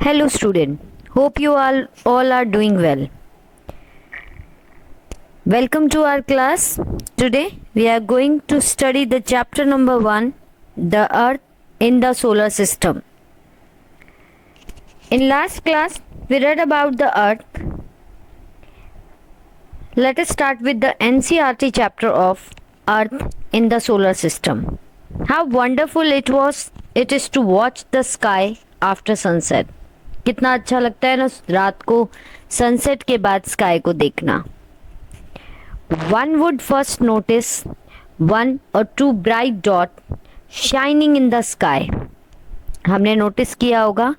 Hello student, hope you all are doing well. Welcome to our class. Today we are going to study the chapter number 1, the earth in the solar system. In last class we read about the earth. Let us start with the NCERT chapter of earth in the solar system. How wonderful it is to watch the sky after sunset. कितना अच्छा लगता है ना रात को sunset के बाद sky को देखना. One would first notice one or two bright dots shining in the sky. हमने नोटिस किया होगा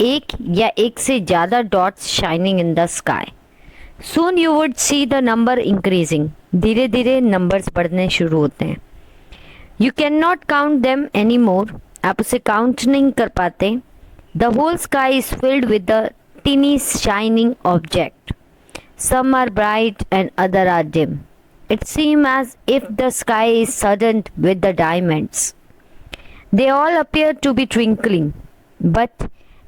एक या एक से ज़्यादा dots shining in the sky. Soon you would see the number increasing. धीरे धीरे नंबर्स बढ़ने शुरू होते हैं. You cannot count them anymore. आप उसे काउंट नहीं कर पाते. The whole sky is filled with the teeny shining object. Some are bright and other are dim. It seems as if the sky is studded with the diamonds. They all appear to be twinkling, but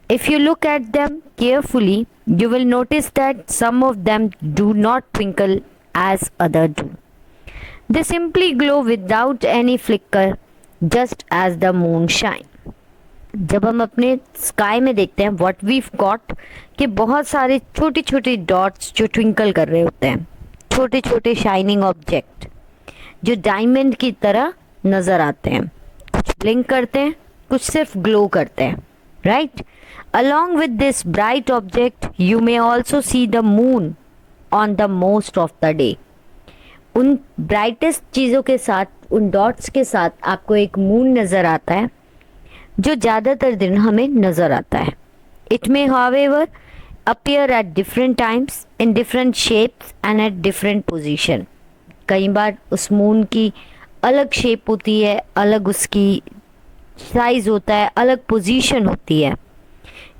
if you look at them carefully, you will notice that some of them do not twinkle as others do. They simply glow without any flicker, just as the moon shines. जब हम अपने sky में देखते हैं what we got कि बहुत सारे छोटे छोटे डॉट्स जो ट्विंकल कर रहे होते हैं, छोटे छोटे शाइनिंग ऑब्जेक्ट जो डायमंड की तरह नज़र आते हैं. कुछ ब्लिंक करते हैं, कुछ सिर्फ ग्लो करते हैं, right. Along with this bright object you may also see the moon on the most of the day. उन ब्राइटेस्ट चीज़ों के साथ, उन डॉट्स के साथ आपको एक मून नज़र आता है जो ज़्यादातर दिन हमें नज़र आता है. It may however appear at different times in different shapes and at different position. कई बार उस मून की अलग शेप होती है, अलग उसकी साइज होता है, अलग पोजीशन होती है.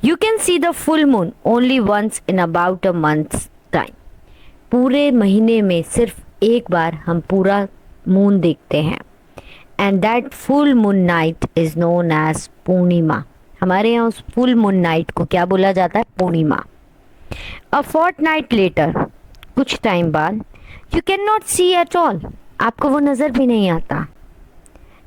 You can see the full moon only once in about a month's time. पूरे महीने में सिर्फ एक बार हम पूरा मून देखते हैं. And that full moon night is known as पूर्णिमा. हमारे यहाँ उस full moon night को क्या बोला जाता है? पूर्णिमा. A fortnight later, कुछ टाइम बाद, you cannot see at all. आपको वो नज़र भी नहीं आता.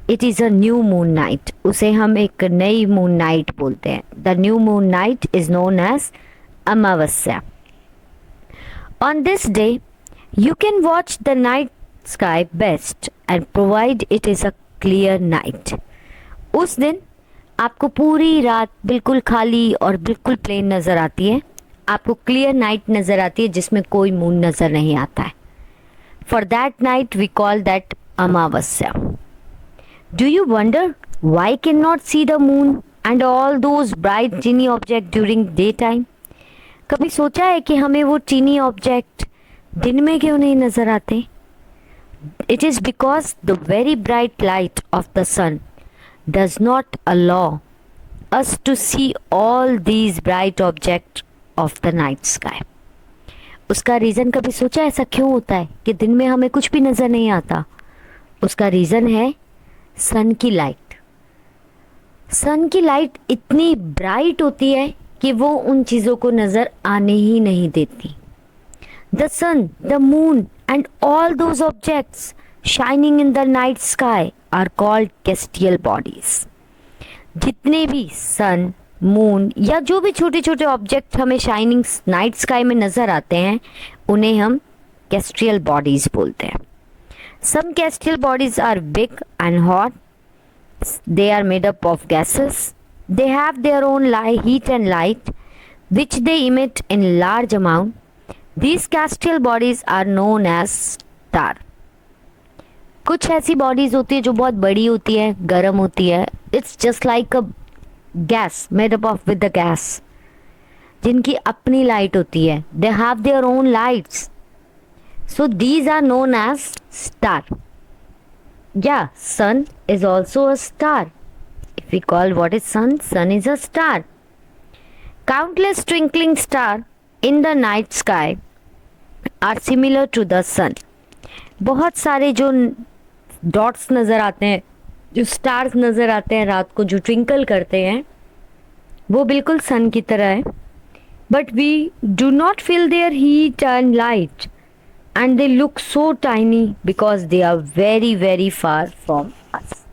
It is a new moon night. उसे हम एक नई moon night बोलते हैं. The new moon night is known as Amavasya. On this day, you can watch the night sky best and provide it is a clear night. उस दिन आपको पूरी रात बिल्कुल खाली और बिल्कुल प्लेन नज़र आती है. आपको क्लियर नाइट नज़र आती है जिसमें कोई मून नज़र नहीं आता है. For that night we call that Amavasya. Do you wonder why cannot see the moon and all those bright teeny object during daytime? कभी सोचा है कि हमें वो teeny object दिन में क्यों नहीं नज़र आते? It is because the very bright light of the sun does not allow us to see all these bright objects of the night sky. उसका रीज़न कभी सोचा ऐसा क्यों होता है कि दिन में हमें कुछ भी नज़र नहीं आता? उसका रीज़न है सन की लाइट. सन की लाइट इतनी ब्राइट होती है कि वो उन चीज़ों को नज़र आने ही नहीं देती. The sun, the moon and all those objects shining in the night sky are called celestial bodies. जितने भी सन, मून या जो भी छोटे छोटे ऑब्जेक्ट हमें शाइनिंग नाइट स्काई में नज़र आते हैं उन्हें हम celestial bodies बोलते हैं. Some celestial bodies are big and hot. They are made up of gases. They have their own heat and light which they emit in large amount. These celestial bodies are known as star. कुछ ऐसी bodies होती है जो बहुत बड़ी होती है, गर्म होती है. It's just like a gas made up of with the gas, जिनकी अपनी लाइट होती है. They have their own lights. So these are known as star. या sun is also a star. If we call what is sun, sun is a star. Countless twinkling star in the night sky are similar to the sun. बहुत सारे जो dots नज़र आते हैं, जो stars नज़र आते हैं रात को, जो ट्विंकल करते हैं, वो बिल्कुल सन की तरह है, but we do not feel their heat and light and they look so tiny because they are very very far from us.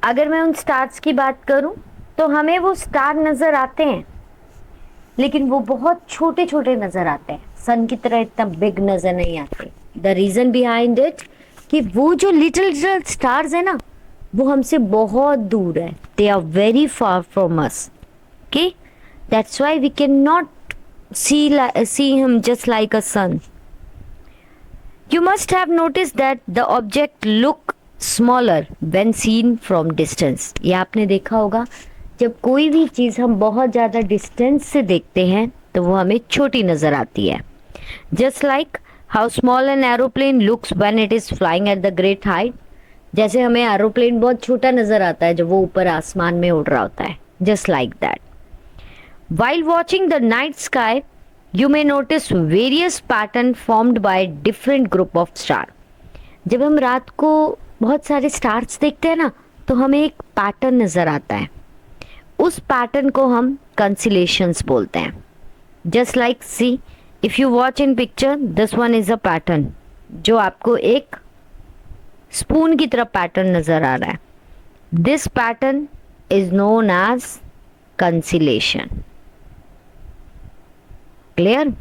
अगर मैं उन स्टार्स की बात करूं तो हमें वो स्टार नजर आते हैं, लेकिन वो बहुत छोटे छोटे नजर आते हैं, सन की तरह इतना बिग नजर नहीं आते। द रीजन बिहाइंड इट कि वो जो लिटिल लिटिल स्टार्स है ना, वो हमसे बहुत दूर है, they are very far from us. Okay, that's why we can not see him just like a sun. You must have noticed that the object look smaller when seen from distance. ये आपने देखा होगा, जब कोई भी चीज़ हम बहुत ज़्यादा डिस्टेंस से देखते हैं तो वो हमें छोटी नज़र आती है। Just like how small an aeroplane looks when it is flying at the great height. जैसे हमें एरोप्लेन बहुत छोटा नज़र आता है जब वो ऊपर आसमान में उड़ रहा होता है। Just like that. While watching the night sky, you may notice various pattern formed by different group of star. जब हम रात को बहुत सारे स्टार्स देखते हैं ना, तो हमें एक पैटर्न नजर आता है, उस पैटर्न को हम कंसिलेशंस बोलते हैं। Just like see, if you watch in picture, this one is a pattern, जो आपको एक स्पून की तरह पैटर्न नजर आ रहा है। This pattern is known as constellation. Clear?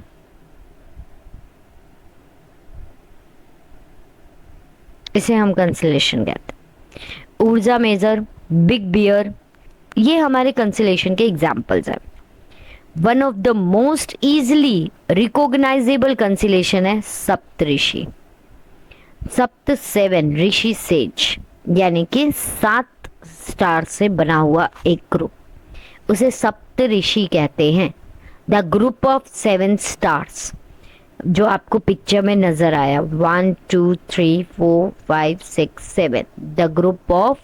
इसे हम कंसिलेशन कहते हैं। ऊर्जा मेजर, बिग बियर, ये हमारे कंसिलेशन के एग्जाम्पल्स हैं। One of the most easily recognisable conciliation है सप्तऋषि। सप्त 7 ऋषि सेज, यानी कि 7 स्टार से बना हुआ एक ग्रुप, उसे सप्त ऋषि कहते हैं। द ग्रुप ऑफ 7 स्टार्स जो आपको पिक्चर में नजर आया, 1 2 3 4 5 6 7, the group of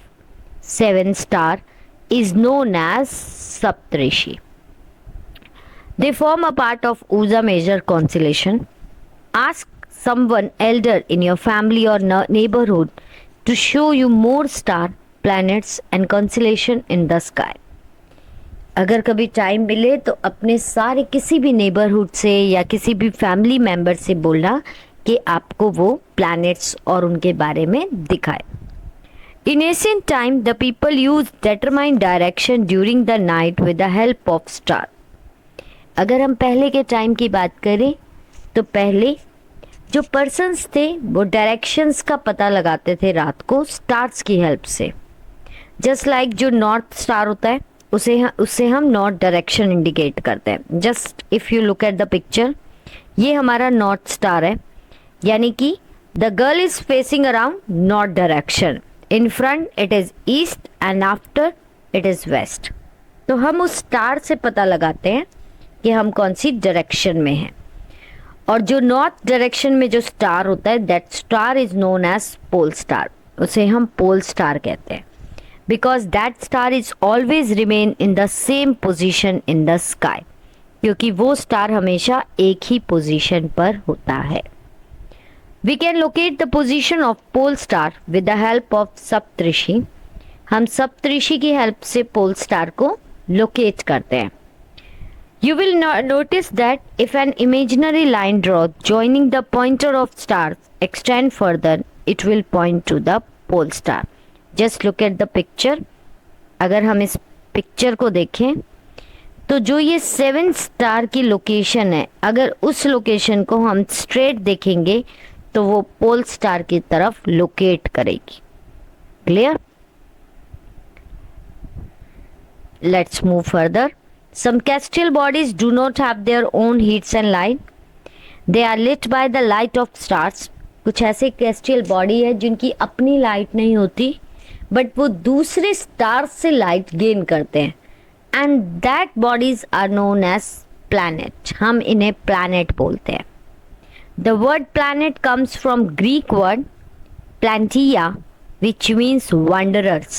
7 star is known as Saptarishi. They form a part of Ursa Major constellation. Ask someone elder in your family or neighborhood to show you more star, planets and constellation in the sky. अगर कभी time मिले तो अपने सारे किसी भी neighbourhood से या किसी भी फैमिली मेंबर से बोलना कि आपको वो प्लैनेट्स और उनके बारे में दिखाए। In ancient time, the people used determined direction during the night with the help of star. अगर हम पहले के टाइम की बात करें तो पहले जो पर्सन्स थे वो डायरेक्शंस का पता लगाते थे रात को स्टार्स की हेल्प से। जस्ट लाइक जो नॉर्थ स्टार होता है उससे हम नॉर्थ डायरेक्शन इंडिकेट करते हैं। Just if you look at the picture, ये हमारा नॉर्थ स्टार है, यानी कि the girl is facing around north direction, in front it is east and after it is west. तो हम उस स्टार से पता लगाते हैं कि हम कौन सी डायरेक्शन में हैं। और जो नॉर्थ डायरेक्शन में जो स्टार होता है, that star is known as pole star, उसे हम पोल स्टार कहते हैं, because that star is always remain in the same position in the sky, क्योंकि वो स्टार हमेशा एक ही पोजिशन पर होता है। We can locate the position of pole star with the help of सप्तऋषि। हम सप्तऋषि की हेल्प से पोल स्टार को लोकेट करते हैं। You will notice that if an imaginary line drawn joining the pointer of stars extend further, it will point to the pole star. Just look at the picture. अगर हम इस picture को देखें तो जो ये 7 स्टार की लोकेशन है, अगर उस लोकेशन को हम स्ट्रेट देखेंगे तो वो पोल स्टार की तरफ लोकेट करेगी। Clear? Let's move further. Some celestial bodies do not have their own heats and light, they are lit by the light of stars. कुछ ऐसे कैस्ट्रियल बॉडी है जिनकी अपनी लाइट नहीं होती, बट वो दूसरे स्टार से लाइट गेन करते हैं, and that bodies are known as planet. हम इन्हें प्लैनेट बोलते हैं। The word planet comes from Greek word plantia, which means wanderers.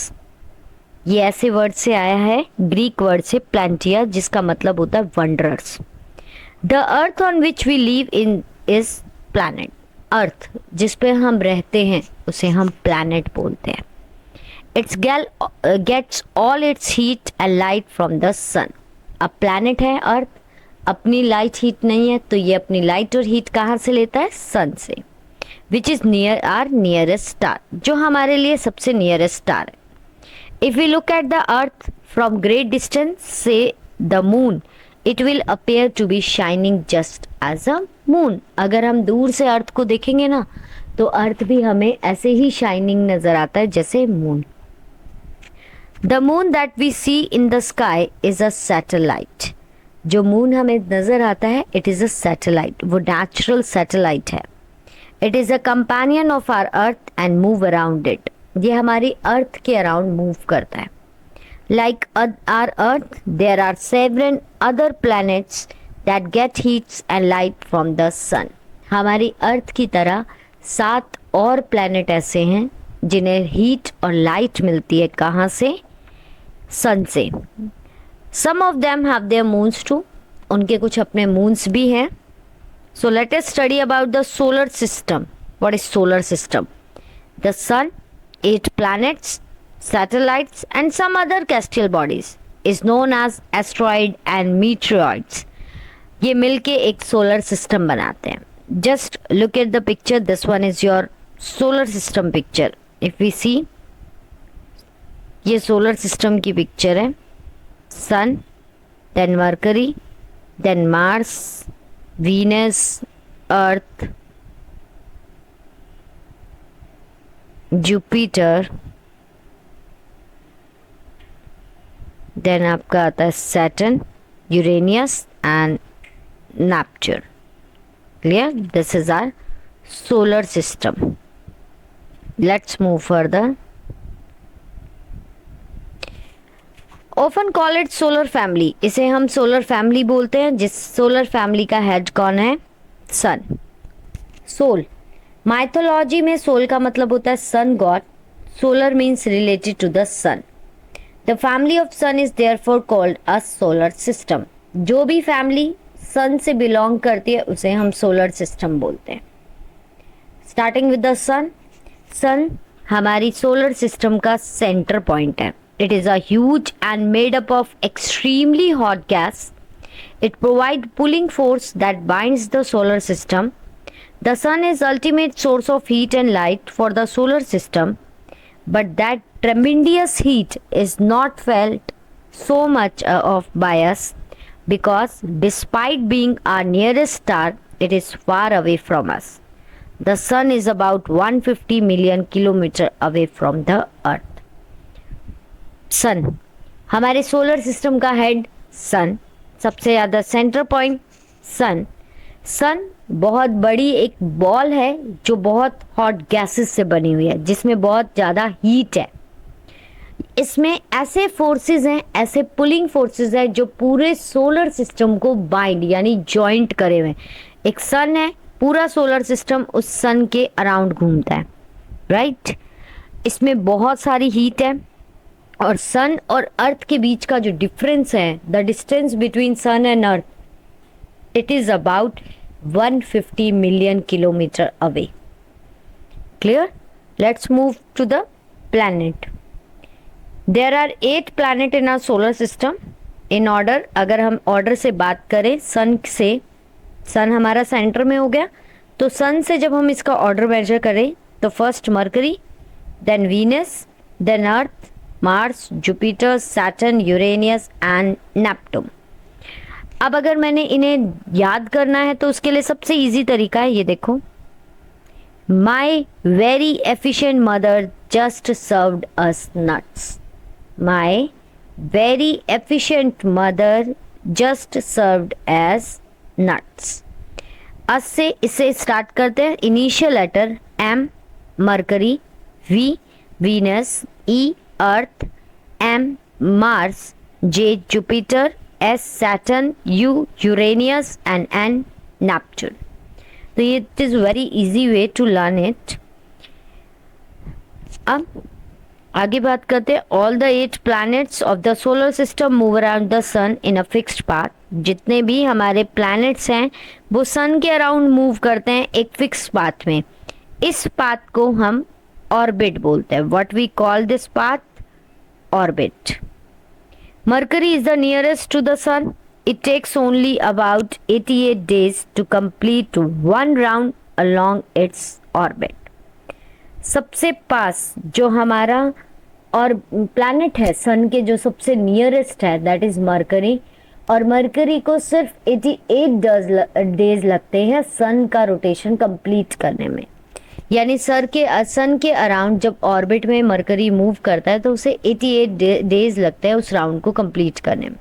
ये ऐसे वर्ड से आया है, ग्रीक वर्ड से plantia, जिसका मतलब होता है wanderers. The earth on which we live in is planet. अर्थ जिस पे हम रहते हैं उसे हम planet बोलते हैं. It's gets all its heat and light from the sun. अब प्लैनेट है अर्थ, अपनी लाइट हीट नहीं है, तो ये अपनी लाइट और हीट कहाँ से लेता है? सन से, which is near or nearest star, जो हमारे लिए सबसे नियरेस्ट स्टार है। If we look at the earth from great distance से the moon, it will appear to be shining just as a moon. अगर हम दूर से अर्थ को देखेंगे ना, तो अर्थ भी हमें ऐसे ही शाइनिंग नजर आता है जैसे moon. The moon that we see in the sky is a satellite. जो मून हमें नजर आता है, इट इज अ सैटेलाइट, वो नेचुरल सैटेलाइट है। It is a companion of our earth and move around it. ये हमारी अर्थ के अराउंड मूव करता है। Like our earth, there are several other planets that get heats and light from the sun. हमारी earth की तरह 7 और planet ऐसे हैं जिन्हें हीट और लाइट मिलती है, कहाँ से? सन से। Some of them have their moons too, उनके कुछ अपने मून्स भी हैं। So let us study about the solar system. What is solar system? The sun, 8 planets, satellites and some other celestial bodies is known as asteroid and meteoroids. ये मिलके एक solar system बनाते हैं। Just look at the picture, this one is your solar system picture. If we see, ये solar system की picture है। Sun, then Mercury, then Mars, Venus, Earth, Jupiter, then आपका आता है Saturn, Uranus and Neptune. Clear? This is our solar system. Let's move further. Often call it solar family, इसे हम solar family बोलते हैं। जिस सोलर फैमिली का head कौन है? सन। सोल, माइथोलॉजी में सोल का मतलब होता है sun god. Solar means related to the sun. The family of sun is therefore called a solar system. जो भी फैमिली सन से बिलोंग करती है उसे हम सोलर सिस्टम बोलते हैं। स्टार्टिंग विद द सन। सन हमारी सोलर सिस्टम का सेंटर पॉइंट है। It is a huge and made up of extremely hot gas. It provides pulling force that binds the solar system. The sun is ultimate source of heat and light for the solar system, but that tremendous heat is not felt so much of by us because despite being our nearest star, it is far away from us. The sun is about 150 million kilometers away from the earth. सन, हमारे solar system का head सन, सबसे ज़्यादा centre point सन। सन बहुत बड़ी एक ball है जो बहुत हॉट गैसेस से बनी हुई है, जिसमें बहुत ज़्यादा हीट है। इसमें ऐसे फोर्सेस हैं, ऐसे पुलिंग फोर्सेस हैं जो पूरे सोलर सिस्टम को बाइंड यानी जॉइंट करे हुए। एक सन है, पूरा सोलर सिस्टम उस सन के अराउंड घूमता है, राइट? इसमें बहुत सारी हीट है। और सन और अर्थ के बीच का जो डिफरेंस है, the distance between sun and earth, it is about 150 million kilometre away. Clear? Let's move to the planet. There are 8 planet in our solar system in order. अगर हम ऑर्डर से बात करें सन से, सन हमारा सेंटर में हो गया, तो सन से जब हम इसका ऑर्डर मेजर करें तो first Mercury, then Venus, then Earth, Mars, Jupiter, Saturn, Uranus and Neptune. अब अगर मैंने इन्हें याद करना है तो उसके लिए सबसे इजी तरीका है, ये देखो। My very efficient mother just served us nuts. My very efficient mother just served as nuts. अस से इसे स्टार्ट करते हैं। Initial letter M Mercury, V Venus, E Earth, M Mars, J Jupiter, S Saturn, U Uranus and N Neptune. तो ये it is very easy way to learn it. अब आगे बात करते हैं। All the 8 planets of the solar system move around the sun in a fixed path. जितने भी हमारे प्लैनेट्स हैं वो सन के अराउंड मूव करते हैं एक फिक्स पाथ में। इस पाथ को हम ऑर्बिट बोलते हैं. What we call this path? Orbit. Mercury is the nearest to the sun. It takes only about 88 days to complete one round along its orbit. सबसे पास जो हमारा और प्लैनेट है सन के, जो सबसे नियरेस्ट है, दैट इज मरकरी. और मरकरी को सिर्फ 88 डेज लगते हैं सन का रोटेशन कंप्लीट करने में. यानी सन के अराउंड जब ऑर्बिट में मरकरी मूव करता है तो उसे 88 डेज लगते हैं उस राउंड को कंप्लीट करने में.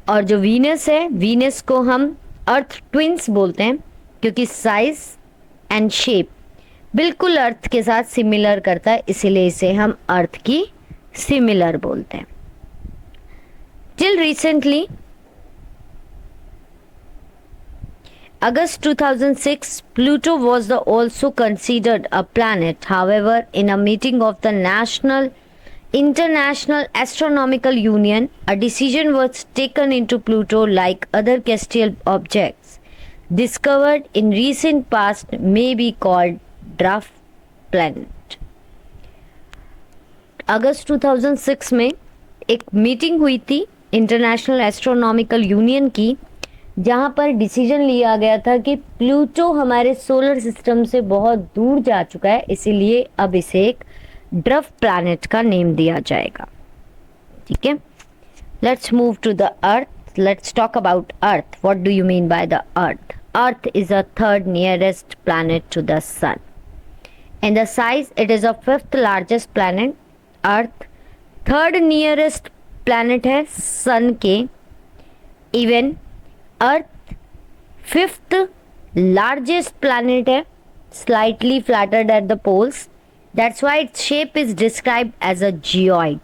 और जो वीनस है, वीनस को हम अर्थ ट्विंस बोलते हैं क्योंकि साइज एंड शेप बिल्कुल अर्थ के साथ सिमिलर करता है, इसीलिए इसे हम अर्थ की सिमिलर बोलते हैं. Till recently, August 2006, Pluto was also considered a planet. However, in a meeting of the International Astronomical Union, a decision was taken into Pluto, like other celestial objects discovered in recent past, may be called dwarf planet. अगस्त 2006 में एक meeting हुई थी international astronomical union की, जहां पर decision लिया गया था कि प्लूटो हमारे सोलर सिस्टम से बहुत दूर जा चुका है, इसीलिए अब इसे एक ड्वार्फ प्लैनेट का नेम दिया जाएगा. ठीक है, let's move to the earth. Let's talk about earth. What do you mean by the earth? Earth is a third nearest planet to the sun. In the size it is a fifth largest planet. Earth third nearest planet है sun के. Even earth fifth largest planet है, slightly flattened at the poles. That's why its shape is described as a geoid.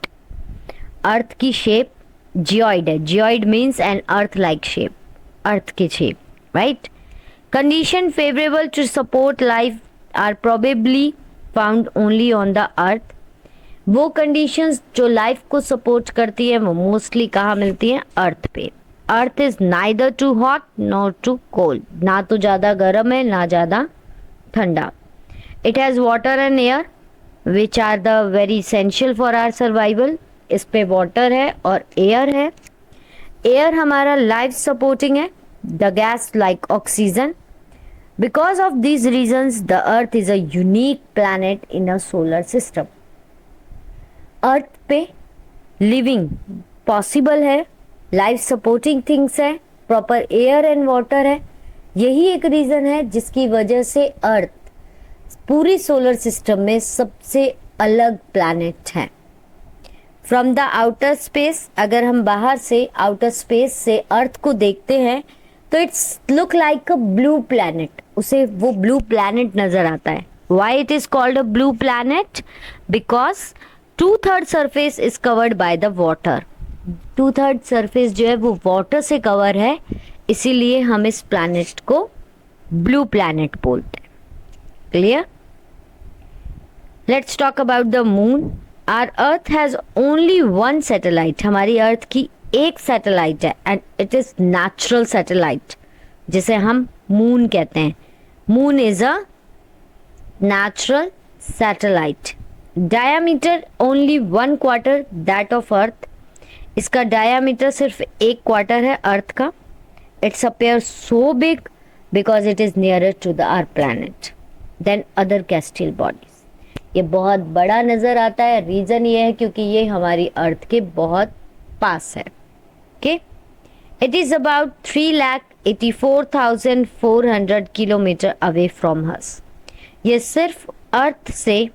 Earth की shape geoid है. Geoid means an earth like shape, earth की shape, right. Condition favourable to support life are probably found only on the earth. वो conditions जो life को support करती है वो mostly कहाँ मिलती हैं? अर्थ पे. Earth is neither too hot nor too cold. ना तो ज़्यादा गर्म है ना ज़्यादा ठंडा. It has water and air which are the very essential for our survival. इस पे वाटर है और एयर है. एयर हमारा लाइफ सपोर्टिंग है, the gas like oxygen. Because of these reasons the earth is a unique planet in a solar system. Earth पे living possible है, life supporting things है, प्रॉपर एयर एंड वाटर है. यही एक reason है जिसकी वजह से अर्थ पूरी सोलर सिस्टम में सबसे अलग प्लैनेट है. फ्रॉम द आउटर स्पेस, अगर हम बाहर से आउटर स्पेस से अर्थ को देखते हैं तो it's look like a blue planet. उसे वो ब्लू प्लैनेट नज़र आता है. Why it is called a blue planet? Because 2/3 surface is covered by the water. 2/3 surface जो है वो वाटर से कवर है, इसीलिए हम इस प्लैनेट को ब्लू प्लैनेट बोलते हैं. Clear? Let's talk about the moon. Our earth has only one satellite. हमारी अर्थ की एक सैटेलाइट है and it is natural satellite, जिसे हम मून कहते हैं. Moon is a natural satellite. Diameter only 1/4 that of earth. इसका डायामीटर सिर्फ 1/4 है अर्थ का. It's appear so big because it is nearer to the our planet than other celestial bodies. ये बहुत बड़ा नजर आता है. रीजन ये है क्योंकि ये हमारी अर्थ के बहुत पास है. Okay, it is about 3,84,400 kilometre away from us. ये सिर्फ अर्थ से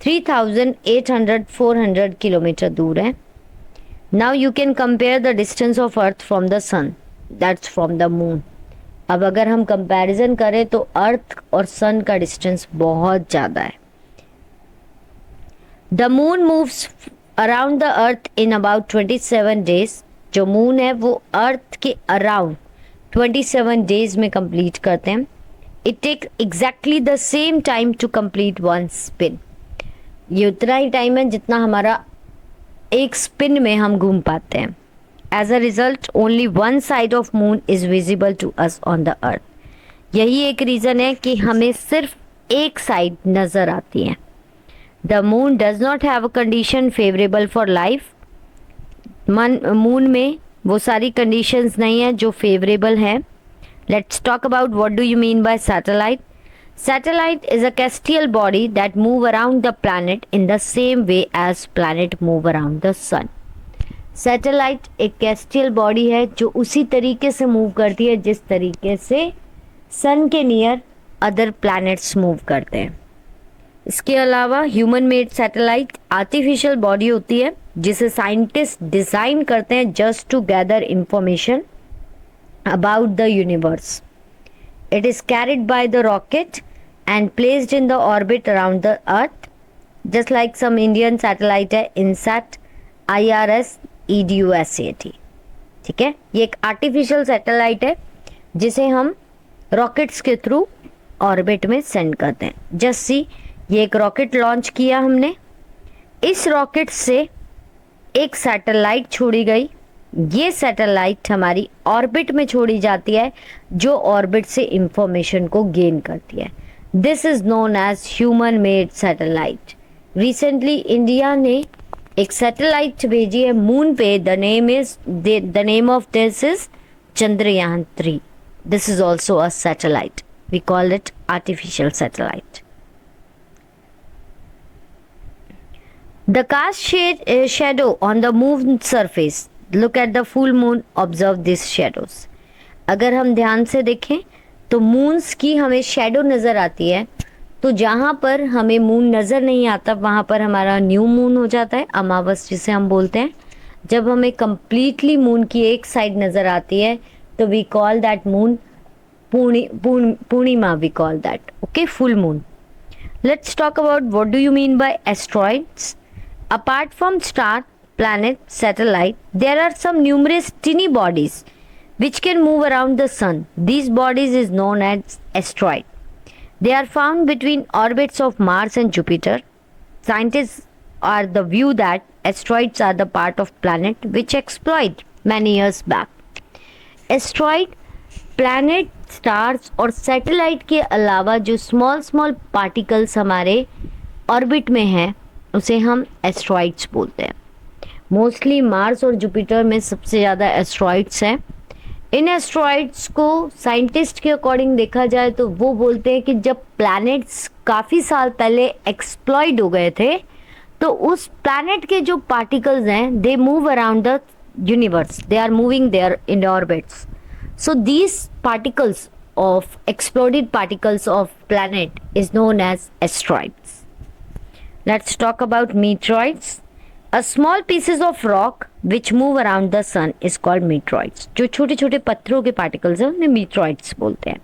3,800-400 किलोमीटर दूर है. Now you can compare the distance of earth from the sun, that's from the moon. अब अगर हम कंपैरिजन करें तो अर्थ और सन का डिस्टेंस बहुत ज़्यादा है. The moon moves around the earth in about 27 days. जो मून है वो अर्थ के अराउंड 27 डेज में कंप्लीट करते हैं. It take exactly the same time to complete one spin. ये उतना ही टाइम है जितना हमारा एक स्पिन में हम घूम पाते हैं. As a result only one side of moon is visible to us on the earth. यही एक रीज़न है कि हमें सिर्फ एक साइड नज़र आती है. The moon does not have a condition favourable for life. Moon में वो सारी कंडीशंस नहीं है जो फेवरेबल है। Let's talk about what do you mean bye satellite. Satellite is a celestial body that move around the planet in the same way as planet move around the sun. Satellite एक celestial body है जो उसी तरीके से move करती है जिस तरीके से सन के नियर अदर प्लैनेट्स मूव करते हैं। इसके अलावा human made satellite artificial body होती है जिसे साइंटिस्ट डिजाइन करते हैं just to gather information about the universe. It is carried by the rocket and placed in the orbit around the earth, just like some Indian satellite है INSAT, IRS, EDUSAT। ठीक है, ये एक artificial satellite है जिसे हम rockets के through orbit में सेंड करते हैं। जस्ट सी, ये एक रॉकेट लॉन्च किया हमने, इस रॉकेट से एक सैटेलाइट छोड़ी गई, ये सैटेलाइट हमारी ऑर्बिट में छोड़ी जाती है जो ऑर्बिट से इंफॉर्मेशन को गेन करती है। This is known as human made satellite. Recently India ने एक सैटेलाइट भेजी है मून पे। The name of this is Chandrayaan 3। This is also a satellite, we call it artificial satellite. The cast shadow on the moon surface. Look at the full moon, observe these shadows. अगर हम ध्यान से देखें तो moons की हमें shadow नज़र आती है, तो जहाँ पर हमें मून नज़र नहीं आता वहाँ पर हमारा न्यू मून हो जाता है, अमावस जिसे हम बोलते हैं। जब हमें कम्प्लीटली मून की एक साइड नज़र आती है तो we call that moon Purnima, we call that okay full moon. Let's talk about what do you mean by asteroids. Apart from star, planet, satellite, there are some numerous tiny bodies which can move around the sun. These bodies is known as asteroid. They are found between orbits of Mars and Jupiter. Scientists are the view that asteroids are the part of planet which explored many years back. Asteroid, planet, stars और satellite के अलावा जो small particles हमारे orbit में हैं उसे हम asteroids बोलते हैं। मोस्टली मार्स और जुपिटर में सबसे ज़्यादा एस्ट्रॉइड्स हैं। इन एस्ट्रॉइड्स को साइंटिस्ट के अकॉर्डिंग देखा जाए तो वो बोलते हैं कि जब प्लैनेट्स काफ़ी साल पहले एक्सप्लॉइड हो गए थे तो उस प्लैनेट के जो पार्टिकल्स हैं they move around the universe, they are moving there in orbits. So these particles of exploded particles of planet is known as asteroids. Let's talk about meteoroids. A small pieces of rock which move around the sun is called meteoroids. जो छोटे छोटे पत्थरों के particles हैं उन्हें meteoroids बोलते हैं।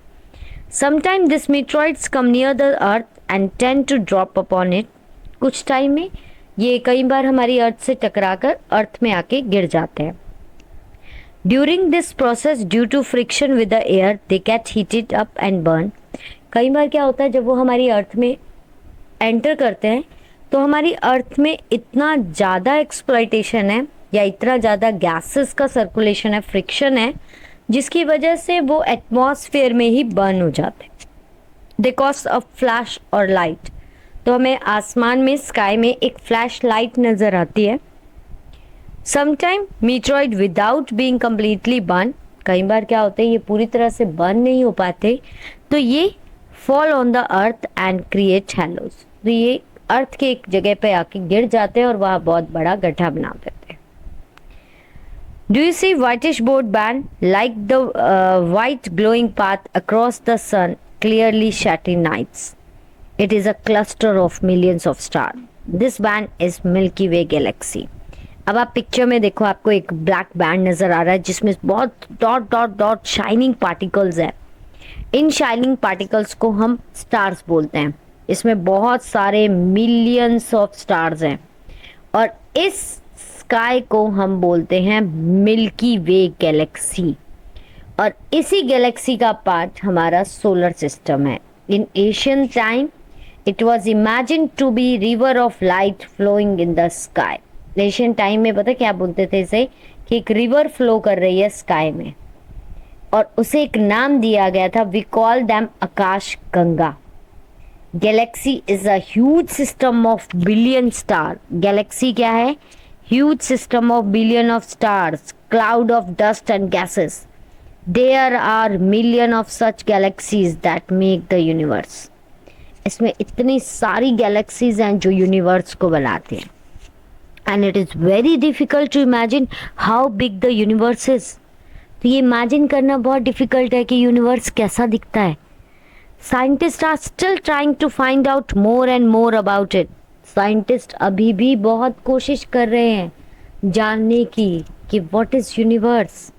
Sometimes these meteoroids come near the earth and tend to drop upon it. कुछ टाइम में ये कई बार हमारी अर्थ से टकराकर अर्थ में आके गिर जाते हैं। During this process, due to friction with the air, they get heated up and burn. कई बार क्या होता है जब वो हमारी अर्थ में एंटर करते हैं तो हमारी अर्थ में इतना ज़्यादा एक्सप्लॉइटेशन है या इतना ज़्यादा गैसेस का सर्कुलेशन है, फ्रिक्शन है, जिसकी वजह से वो एटमॉस्फेयर में ही बर्न हो जाते हैं। दे कॉज अ फ्लैश और लाइट। तो हमें आसमान में, स्काई में एक फ्लैश लाइट नज़र आती है। Sometime meteoroid without being completely burn, कई बार क्या होता है ये पूरी तरह से बर्न नहीं हो पाते तो ये fall on the earth and create halos. तो ये अर्थ के एक जगह पे आके गिर जाते हैं और वहाँ बहुत बड़ा गड्ढा बना देते हैं। Do you see whitish board band like the white glowing path across the sun clearly shadowy nights? It is a cluster of millions of stars. This band is Milky Way galaxy. अब आप picture में देखो, आपको एक black band नजर आ रहा है जिसमें बहुत dot dot dot shining particles हैं। इन शाइनिंग पार्टिकल्स को हम स्टार्स बोलते हैं। इसमें बहुत सारे मिलियंस ऑफ स्टार्स हैं और इस स्काई को हम बोलते हैं मिल्की वे गैलेक्सी। और इसी गैलेक्सी का पार्ट हमारा सोलर सिस्टम है। In Asian time it was imagine to be river of light flowing in the sky. Asian time में पता क्या बोलते थे इसे, कि एक रिवर फ्लो कर रही है स्काई में और उसे एक नाम दिया गया था, we call them Akash Ganga. Galaxy is a huge system of billion star. Galaxy क्या है? Huge system of billion of stars, cloud of dust and gases. There are million of such galaxies that make the universe. इसमें इतनी सारी galaxies हैं जो universe को बनाते हैं. And it is very difficult to imagine how big the universe is. तो ये इमेजिन करना बहुत डिफिकल्ट है कि यूनिवर्स कैसा दिखता है. Scientist are still trying to find out more and more about it. Scientist अभी भी बहुत कोशिश कर रहे हैं जानने की कि what is universe.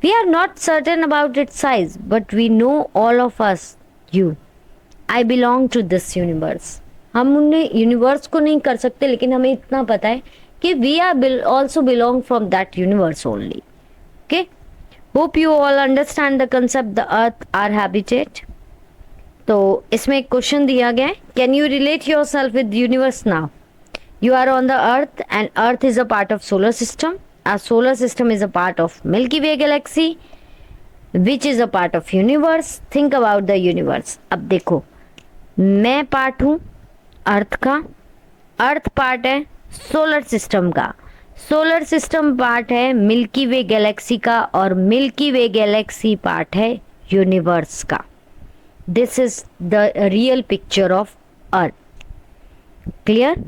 We are not certain about its size but we know all of us, you, I belong to this universe. हम उन्हें यूनिवर्स को नहीं कर सकते लेकिन हमें इतना पता है कि we are also belong from that universe only. Okay, hope you all understand the concept the earth our habitat. तो इसमें एक क्वेश्चन दिया गया है, can you relate yourself with universe now. You are on the earth and earth is a part of solar system. Our solar system is a part of Milky Way galaxy, which is a part of universe. Think about the universe. अब देखो, मैं part हूँ अर्थ का, अर्थ part है solar system का, solar system part है milky वे Galaxy का, और मिल्की वे गैलेक्सी पार्ट है यूनिवर्स का. This is the real picture of earth. Clear?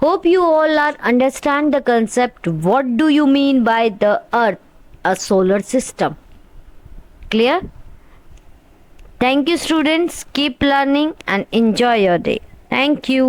Hope you all are understand the concept. What do you mean by the earth, a solar system? Clear? Thank you students. Keep learning and enjoy your day. Thank you.